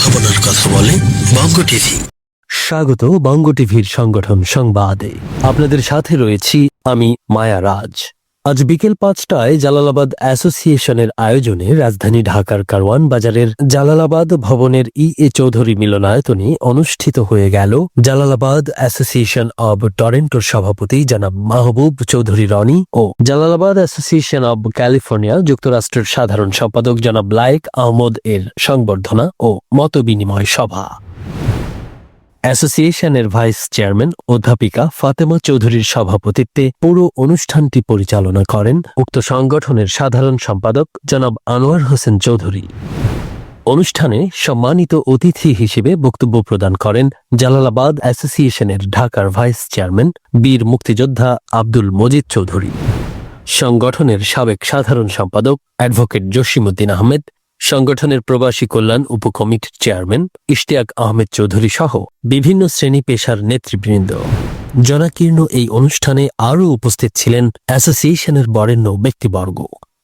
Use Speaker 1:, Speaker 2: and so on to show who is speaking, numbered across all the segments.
Speaker 1: ভাবনার কথা বলে বঙ্গ টিভি।
Speaker 2: স্বাগত বঙ্গ টিভির সংগঠন সংবাদে। আপনাদের সাথে রয়েছি আমি মায়া রাজ। আজ বিকেল 5টায় জালালাবাদ অ্যাসোসিয়েশনের আয়োজনে রাজধানী ঢাকার কারওয়ান বাজারের জালালাবাদ ভবনের এ চৌধুরী মিলনায়তনে অনুষ্ঠিত হয়ে গেল জালালাবাদ অ্যাসোসিয়েশন অব টরেন্টোর সভাপতি জনাব মাহবুব চৌধুরী রনি ও জালালাবাদ অ্যাসোসিয়েশন অব ক্যালিফোর্নিয়া যুক্তরাষ্ট্রের সাধারণ সম্পাদক জনাব লায়েক আহমদ এর সংবর্ধনা ও মতবিনিময় সভা। অ্যাসোসিয়েশনের ভাইস চেয়ারম্যান অধ্যাপিকা ফাতেমা চৌধুরীর সভাপতিত্বে পুরো অনুষ্ঠানটি পরিচালনা করেন উক্ত সংগঠনের সাধারণ সম্পাদক জনাব আনোয়ার হোসেন চৌধুরী। অনুষ্ঠানে সম্মানিত অতিথি হিসেবে বক্তব্য প্রদান করেন জালালাবাদ অ্যাসোসিয়েশনের ঢাকার ভাইস চেয়ারম্যান বীর মুক্তিযোদ্ধা আব্দুল মজিদ চৌধুরী, সংগঠনের সাবেক সাধারণ সম্পাদক অ্যাডভোকেট জসিমউদ্দিন আহমেদ, সংগঠনের প্রবাসী কল্যাণ উপকমিটির চেয়ারম্যান ইশতিয়াক আহমেদ চৌধুরী সহ বিভিন্ন শ্রেণী পেশার নেতৃবৃন্দ। জনাকীর্ণ এই অনুষ্ঠানে আরও উপস্থিত ছিলেন অ্যাসোসিয়েশনের বরেণ্য ব্যক্তিবর্গ।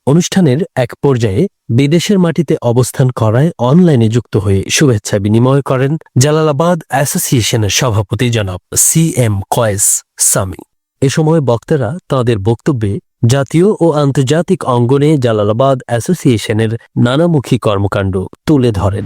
Speaker 2: অনুষ্ঠানের এক পর্যায়ে বিদেশের মাটিতে অবস্থান করায় অনলাইনে যুক্ত হয়ে শুভেচ্ছা বিনিময় করেন জালালাবাদ অ্যাসোসিয়েশনের সভাপতি জনাব CM কয়েস সামি। এ সময় বক্তারা তাঁদের বক্তব্যে জাতীয় ও আন্তর্জাতিক অঙ্গনে জালালাবাদ অ্যাসোসিয়েশনের নানামুখী কর্মকাণ্ড তুলে ধরেন।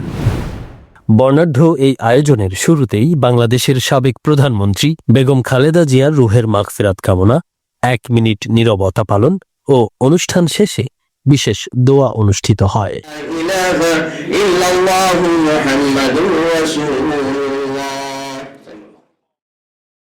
Speaker 2: বর্ণাঢ্য এই আয়োজনের শুরুতেই বাংলাদেশের সাবেক প্রধানমন্ত্রী বেগম খালেদা জিয়ার রুহের মাগফিরাত কামনা, 1 মিনিট নীরবতা পালন ও অনুষ্ঠান শেষে বিশেষ দোয়া অনুষ্ঠিত হয়।